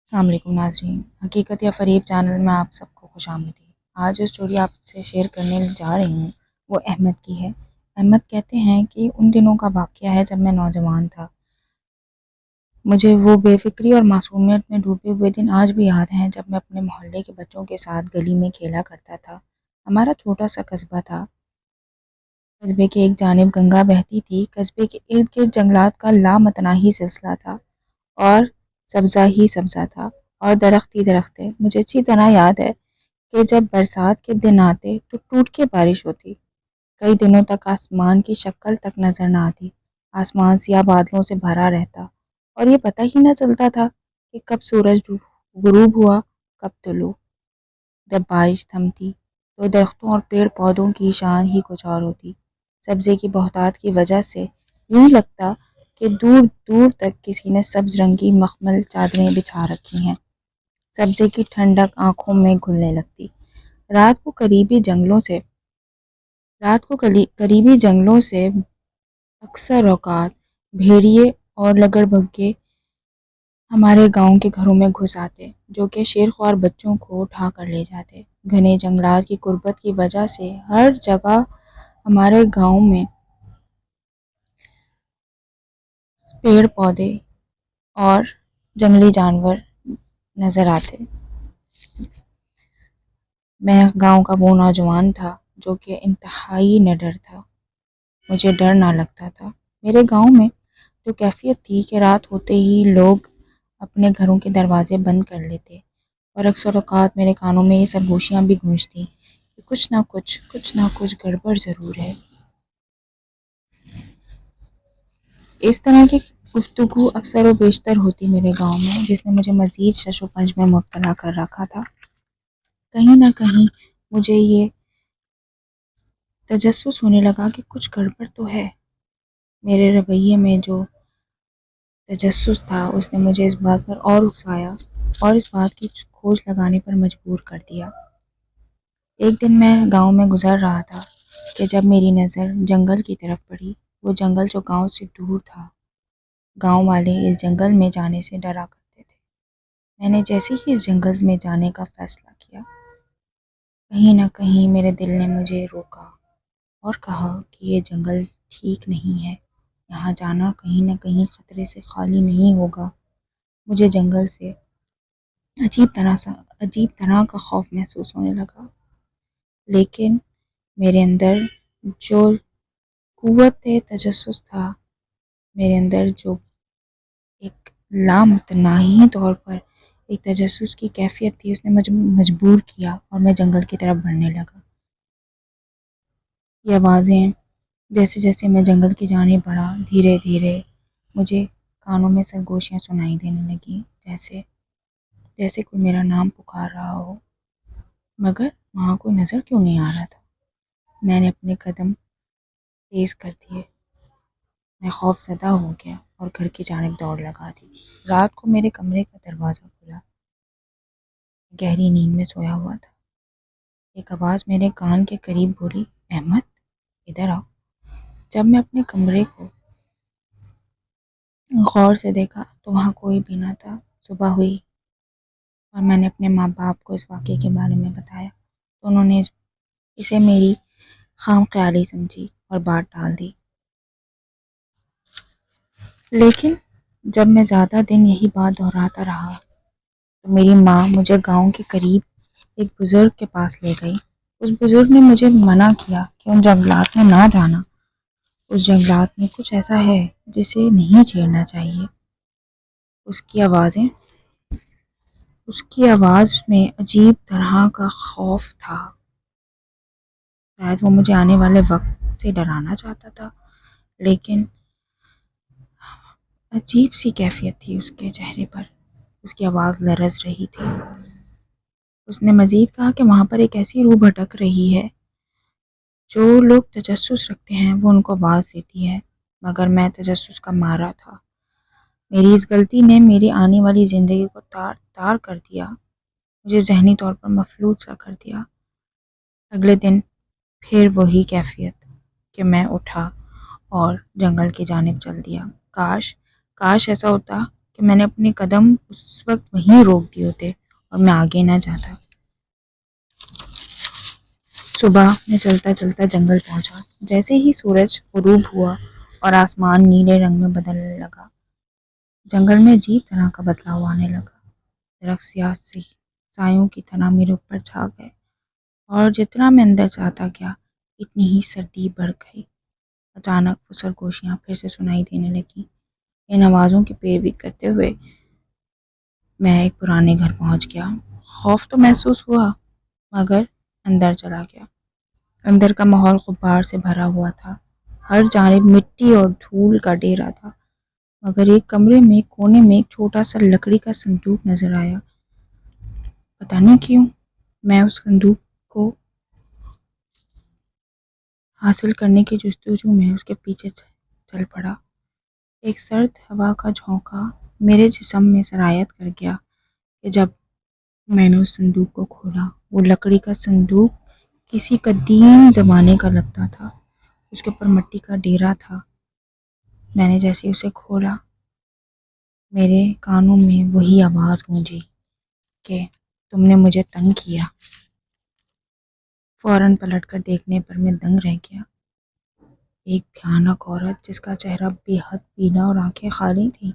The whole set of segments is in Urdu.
السلام علیکم ناظرین، حقیقت یا فریب چینل میں آپ سب کو خوش آمدید۔ آج جو اسٹوری آپ سے شیئر کرنے جا رہی ہوں وہ احمد کی ہے۔ احمد کہتے ہیں کہ ان دنوں کا واقعہ ہے جب میں نوجوان تھا۔ مجھے وہ بے فکری اور معصومیت میں ڈوبے ہوئے دن آج بھی یاد ہیں جب میں اپنے محلے کے بچوں کے ساتھ گلی میں کھیلا کرتا تھا۔ ہمارا چھوٹا سا قصبہ تھا۔ قصبے کے ایک جانب گنگا بہتی تھی، قصبے کے ارد گرد جنگلات کا لامتناہی سلسلہ تھا اور سبزہ ہی سبزہ تھا اور درخت ہی درخت تھے۔ مجھے اچھی طرح یاد ہے کہ جب برسات کے دن آتے تو ٹوٹ کے بارش ہوتی، کئی دنوں تک آسمان کی شکل تک نظر نہ آتی، آسمان سیاہ بادلوں سے بھرا رہتا اور یہ پتہ ہی نہ چلتا تھا کہ کب سورج غروب ہوا کب طلوع۔ جب بارش تھمتی تو درختوں اور پیڑ پودوں کی شان ہی کچھ اور ہوتی۔ سبزے کی بہتات کی وجہ سے یوں لگتا کہ دور دور تک کسی نے سبز رنگ کی مخمل چادریں بچھا رکھی ہیں۔ سبزے کی ٹھنڈک آنکھوں میں گھلنے لگتی۔ رات کو قریبی جنگلوں سے اکثر اوقات بھیڑیے اور لگڑ بگھے ہمارے گاؤں کے گھروں میں گھس آتے، جو کہ شیرخوار بچوں کو اٹھا کر لے جاتے۔ گھنے جنگلات کی قربت کی وجہ سے ہر جگہ ہمارے گاؤں میں پیڑ پودے اور جنگلی جانور نظر آتے۔ میں گاؤں کا وہ نوجوان تھا جو کہ انتہائی نڈر تھا۔ مجھے ڈر نہ لگتا تھا۔ میرے گاؤں میں جو کیفیت تھی کہ رات ہوتے ہی لوگ اپنے گھروں کے دروازے بند کر لیتے اور اکثر اوقات میرے کانوں میں یہ سرگوشیاں بھی گونجتی کہ کچھ نہ کچھ گڑبڑ ضرور ہے۔ اس طرح کی گفتگو اکثر و بیشتر ہوتی میرے گاؤں میں، جس نے مجھے مزید شش و پنج میں مبتلا کر رکھا تھا۔ کہیں نہ کہیں مجھے یہ تجسس ہونے لگا کہ کچھ گڑبڑ تو ہے۔ میرے رویے میں جو تجسس تھا اس نے مجھے اس بات پر اور اکسایا اور اس بات کی کھوج لگانے پر مجبور کر دیا۔ ایک دن میں گاؤں میں گزر رہا تھا کہ جب میری نظر جنگل کی طرف پڑی، وہ جنگل جو گاؤں سے دور تھا۔ گاؤں والے اس جنگل میں جانے سے ڈرا کرتے تھے۔ میں نے جیسے ہی اس جنگل میں جانے کا فیصلہ کیا، کہیں نہ کہیں میرے دل نے مجھے روکا اور کہا کہ یہ جنگل ٹھیک نہیں ہے، یہاں جانا کہیں نہ کہیں خطرے سے خالی نہیں ہوگا۔ مجھے جنگل سے عجیب طرح کا خوف محسوس ہونے لگا، لیکن میرے اندر جو قوت تجسس تھا، میرے اندر جو ایک لامتناہی طور پر ایک تجسس کی کیفیت تھی، اس نے مجھے مجبور کیا اور میں جنگل کی طرف بڑھنے لگا۔ یہ آوازیں جیسے جیسے میں جنگل کی جانب بڑھا، دھیرے دھیرے مجھے کانوں میں سرگوشیاں سنائی دینے لگیں، جیسے کوئی میرا نام پکار رہا ہو، مگر وہاں کوئی نظر کیوں نہیں آ رہا تھا۔ میں نے اپنے قدم تیز کر دیے، میں خوف زدہ ہو گیا اور گھر کی جانب دوڑ لگا دی۔ رات کو میرے کمرے کا دروازہ کھلا، گہری نیند میں سویا ہوا تھا۔ ایک آواز میرے کان کے قریب بولی، احمد ادھر آؤ۔ جب میں اپنے کمرے کو غور سے دیکھا تو وہاں کوئی بھی نہ تھا۔ صبح ہوئی اور میں نے اپنے ماں باپ کو اس واقعے کے بارے میں بتایا تو انہوں نے اسے میری خام خیالی سمجھی اور بات ٹال دی۔ لیکن جب میں زیادہ دن یہی بات دہراتا رہا تو میری ماں مجھے گاؤں کے قریب ایک بزرگ کے پاس لے گئی۔ اس بزرگ نے مجھے منع کیا کہ ان جنگلات میں نہ جانا، اس جنگلات میں کچھ ایسا ہے جسے نہیں چھیڑنا چاہیے۔ اس کی آواز میں عجیب طرح کا خوف تھا، شاید وہ مجھے آنے والے وقت سے ڈرانا چاہتا تھا، لیکن عجیب سی کیفیت تھی اس کے چہرے پر، اس کی آواز لرز رہی تھی۔ اس نے مزید کہا کہ وہاں پر ایک ایسی روح بھٹک رہی ہے، جو لوگ تجسس رکھتے ہیں وہ ان کو آواز دیتی ہے، مگر میں تجسس کا مارا تھا۔ میری اس غلطی نے میری آنے والی زندگی کو تار تار کر دیا، مجھے ذہنی طور پر مفلوج سا کر دیا۔ اگلے دن پھر وہی کیفیت کہ میں اٹھا اور جنگل کی جانب چل دیا۔ کاش ایسا ہوتا کہ میں نے اپنے قدم اس وقت وہیں روک دیے ہوتے اور میں آگے نہ جاتا۔ صبح میں چلتا چلتا جنگل پہنچا۔ جیسے ہی سورج غروب ہوا اور آسمان نیلے رنگ میں بدلنے لگا، جنگل میں عجیب طرح کا بدلاؤ آنے لگا۔ درخت سیاسی سایوں کی طرح میرے اوپر چھا گئے اور جتنا میں اندر جاتا گیا اتنی ہی سردی بڑھ گئی۔ اچانک وہ سرگوشیاں پھر سے سنائی دینے لگیں۔ ان آوازوں کی پیروی کرتے ہوئے میں ایک پرانے گھر پہنچ گیا۔ خوف تو محسوس ہوا مگر اندر چلا گیا۔ اندر کا ماحول غبار سے بھرا ہوا تھا، ہر جانب مٹی اور دھول کا ڈیرا تھا، مگر ایک کمرے میں کونے میں ایک چھوٹا سا لکڑی کا صندوق نظر آیا۔ پتہ نہیں کیوں میں اس صندوق کو حاصل کرنے کی جستجو میں اس کے پیچھے چل پڑا۔ ایک سرد ہوا کا جھونکا میرے جسم میں سرایت کر گیا کہ جب میں نے اس صندوق کو کھولا، وہ لکڑی کا صندوق کسی قدیم زمانے کا لگتا تھا۔ اس کے اوپر مٹی کا ڈیرا تھا۔ میں نے جیسے اسے کھولا، میرے کانوں میں وہی آواز گونجی کہ تم نے مجھے تنگ کیا۔ فوراً پلٹ کر دیکھنے پر میں دنگ رہ گیا۔ ایک بھیانک عورت جس کا چہرہ بے حد پیلا اور آنکھیں خالی تھیں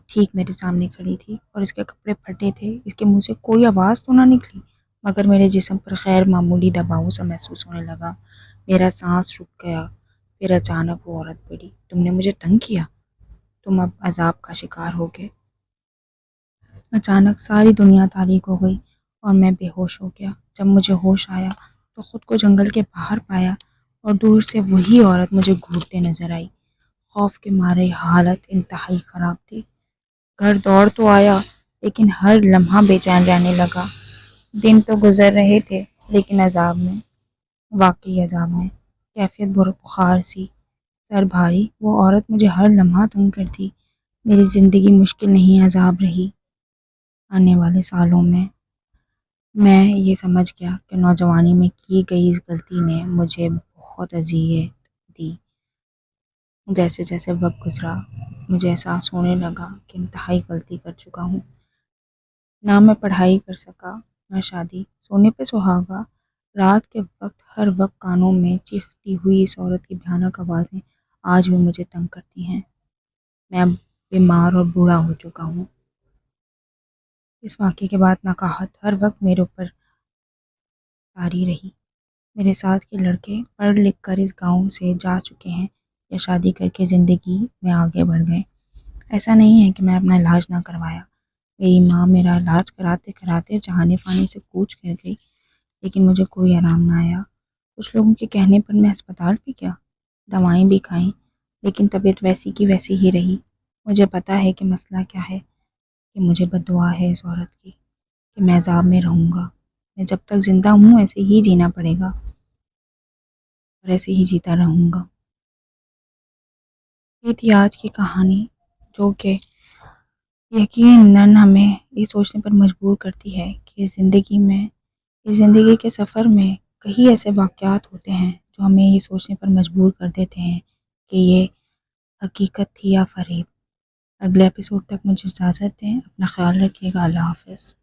ٹھیک میرے سامنے کھڑی تھی، اور اس کے کپڑے پھٹے تھے۔ اس کے منہ سے کوئی آواز تو نہ نکلی مگر میرے جسم پر غیر معمولی دباؤ سا محسوس ہونے لگا۔ میرا سانس رک گیا۔ پھر اچانک وہ عورت بولی، تم نے مجھے تنگ کیا، تم اب عذاب کا شکار ہو گئے۔ اچانک ساری دنیا تاریک ہو گئی اور میں بے ہوش ہو گیا۔ جب مجھے ہوش آیا تو خود کو جنگل کے باہر پایا اور دور سے وہی عورت مجھے گھورتے نظر آئی۔ خوف کے مارے حالت انتہائی خراب تھی۔ گھر دوڑ تو آیا لیکن ہر لمحہ بے چین رہنے لگا۔ دن تو گزر رہے تھے لیکن عذاب میں، واقعی عذاب میں، کیفیت بخار سی، سر بھاری۔ وہ عورت مجھے ہر لمحہ تنگ کرتی۔ میری زندگی مشکل نہیں عذاب رہی۔ آنے والے سالوں میں یہ سمجھ گیا کہ نوجوانی میں کی گئی اس غلطی نے مجھے بہت اذیت دی۔ جیسے جیسے وقت گزرا مجھے احساس ہونے لگا کہ انتہائی غلطی کر چکا ہوں۔ نہ میں پڑھائی کر سکا، نہ شادی، سونے پہ سہاگا۔ رات کے وقت ہر وقت کانوں میں چیختی ہوئی اس عورت کی بھیانک آوازیں آج بھی مجھے تنگ کرتی ہیں۔ میں اب بیمار اور بوڑھا ہو چکا ہوں۔ اس واقعے کے بعد نکاہت ہر وقت میرے اوپر طاری رہی۔ میرے ساتھ کے لڑکے پڑھ لکھ کر اس گاؤں سے جا چکے ہیں یا شادی کر کے زندگی میں آگے بڑھ گئے۔ ایسا نہیں ہے کہ میں اپنا علاج نہ کروایا۔ میری ماں میرا علاج کراتے کراتے جہانے فانی سے کوچ کر گئی، لیکن مجھے کوئی آرام نہ آیا۔ کچھ لوگوں کے کہنے پر میں ہسپتال بھی گیا، دوائیں بھی کھائیں، لیکن طبیعت ویسی کی ویسی ہی رہی۔ مجھے پتا ہے کہ مسئلہ کیا ہے، کہ مجھے بد دعا ہے اس عورت کی، کہ میں عذاب میں رہوں گا۔ میں جب تک زندہ ہوں ایسے ہی جینا پڑے گا اور ایسے ہی جیتا رہوں گا۔ یہ تھی آج کی کہانی، جو کہ یقیناً ہمیں یہ سوچنے پر مجبور کرتی ہے کہ زندگی کے سفر میں کئی ایسے واقعات ہوتے ہیں جو ہمیں یہ سوچنے پر مجبور کر دیتے ہیں کہ یہ حقیقت تھی یا فریب۔ اگلے ایپیسوڈ تک مجھے اجازت دیں۔ اپنا خیال رکھیے گا۔ اللہ حافظ۔